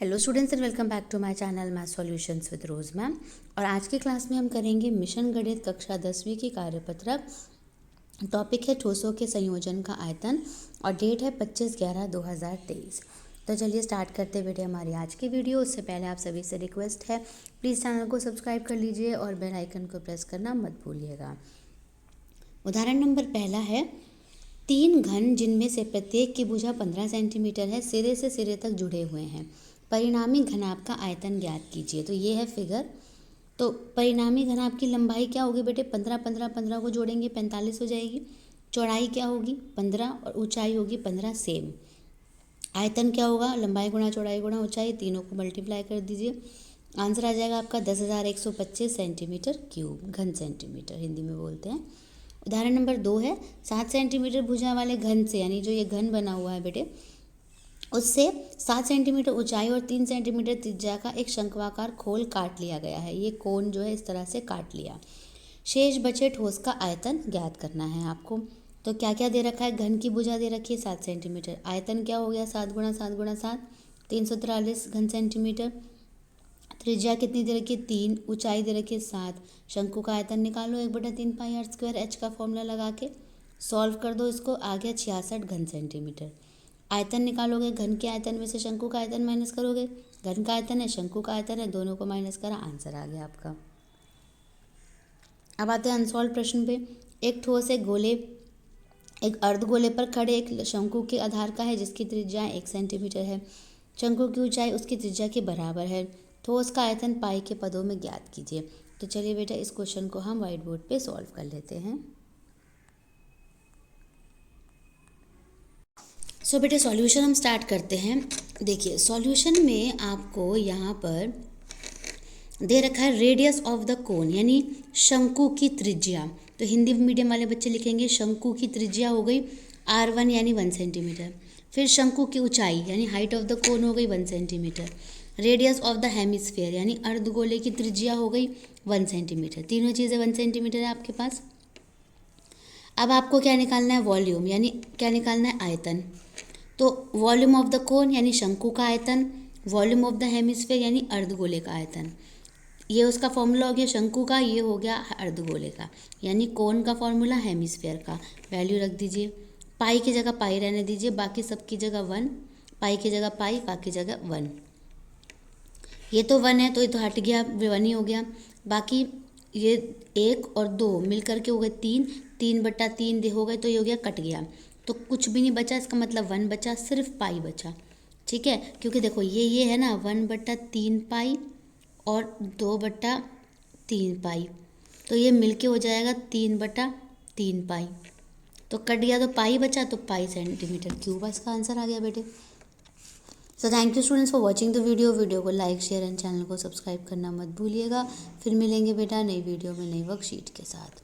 Hello students and welcome back to my channel math solutions with Rose ma'am. और आज की class में हम करेंगे मिशन गणित कक्षा 10वीं की कार्यपत्रक। टॉपिक है ठोसों के संयोजन का आयतन और डेट है 25/11/2023। तो चलिए स्टार्ट करते बेटे हमारी आज की वीडियो। उससे पहले आप सभी से रिक्वेस्ट है, प्लीज़ चैनल को सब्सक्राइब कर लीजिए और बेल आइकन को प्रेस करना मत भूलिएगा। उदाहरण नंबर पहला है, 3 घन जिनमें से प्रत्येक की भुजा 15 सेंटीमीटर है सिरे से सिरे तक जुड़े हुए हैं, परिणामी घनाभ का आयतन ज्ञात कीजिए। तो ये है फिगर। तो परिणामी घनाभ की लंबाई क्या होगी बेटे, 15 15 15 को जोड़ेंगे 45 हो जाएगी। चौड़ाई क्या होगी 15 और ऊंचाई होगी 15 सेम। आयतन क्या होगा, लंबाई गुणा चौड़ाई गुणा ऊंचाई, तीनों को मल्टीप्लाई कर दीजिए। आंसर आ जाएगा आपका 10,125 सेंटीमीटर क्यूब, घन सेंटीमीटर हिंदी में बोलते हैं। उदाहरण नंबर 2 है, 7 सेंटीमीटर भुजा वाले घन से, यानी जो ये घन बना हुआ है बेटे, उससे 7 सेंटीमीटर ऊंचाई और 3 सेंटीमीटर त्रिज्या का एक शंक्वाकार खोल काट लिया गया है। ये कोण जो है इस तरह से काट लिया। शेष बचे ठोस का आयतन ज्ञात करना है आपको। तो क्या क्या दे रखा है, घन की भुजा दे रखी है 7 सेंटीमीटर, आयतन क्या हो गया 7 गुणा 7 गुणा 7, 343 घन सेंटीमीटर। त्रिज्या कितनी दे रखी है 3, ऊंचाई दे रखी है 7। शंकु का आयतन निकालो 1/3 पाई आर स्क्वायर, एच का फॉर्मूला लगा के सॉल्व कर दो इसको, आ गया 66 घन सेंटीमीटर। आयतन निकालोगे, घन के आयतन में से शंकु का आयतन माइनस करोगे, घन का आयतन है शंकु का आयतन है, दोनों को माइनस करा, आंसर आ गया आपका। अब आते हैं अनसॉल्व प्रश्न पे। एक ठोस एक अर्धगोले पर खड़े एक शंकु के आधार का है जिसकी त्रिज्या 1 सेंटीमीटर है। शंकु की ऊंचाई उसकी त्रिज्या के बराबर है। ठोस का आयतन पाई के पदों में ज्ञात कीजिए। तो चलिए बेटा इस क्वेश्चन को हम व्हाइट बोर्ड पे सॉल्व कर लेते हैं। सो बेटे सॉल्यूशन हम स्टार्ट करते हैं। देखिए सॉल्यूशन में आपको यहाँ पर दे रखा है रेडियस ऑफ द कोन, यानी शंकु की त्रिज्या। तो हिंदी मीडियम वाले बच्चे लिखेंगे शंकु की त्रिज्या हो गई R1 यानी 1 सेंटीमीटर। फिर शंकु की ऊंचाई यानी हाइट ऑफ द कोन हो गई 1 centimetre. Radius of the hemisphere यानी अर्धगोले की त्रिज्या हो गई 1 सेंटीमीटर। तीनों चीज़ें 1 सेंटीमीटर है आपके पास। अब आपको क्या निकालना है, वॉल्यूम, यानी क्या निकालना है, आयतन। तो वॉल्यूम ऑफ द कोन यानी शंकु का आयतन, वॉल्यूम ऑफ द हेमिस्फीयर यानी अर्धगोले का आयतन। ये उसका फॉर्मूला हो गया शंकु का, ये हो गया अर्धगोले का, यानी कोन का फॉर्मूला हेमिस्फीयर का। वैल्यू रख दीजिए, पाई की जगह पाई रहने दीजिए, बाकी सबकी जगह 1, पाई की जगह पाई, बाकी जगह 1। ये तो 1 है तो ये तो हट गया, 1 ही हो गया। बाकी ये 1 और 2 मिलकर के हो गए 3, 3/3 हो गए, तो ये हो गया कट गया, तो कुछ भी नहीं बचा, इसका मतलब 1 बचा, सिर्फ पाई बचा। ठीक है, क्योंकि देखो ये है ना 1/3 पाई और 2/3 पाई, तो ये मिलके हो जाएगा 3/3 पाई। तो कट गया तो पाई बचा, तो पाई सेंटीमीटर क्यूब, इसका आंसर आ गया बेटे। So thank you students for watching the video को लाइक शेयर एंड चैनल को सब्सक्राइब करना मत भूलिएगा। फिर मिलेंगे बेटा नई वीडियो में नई वर्कशीट के साथ।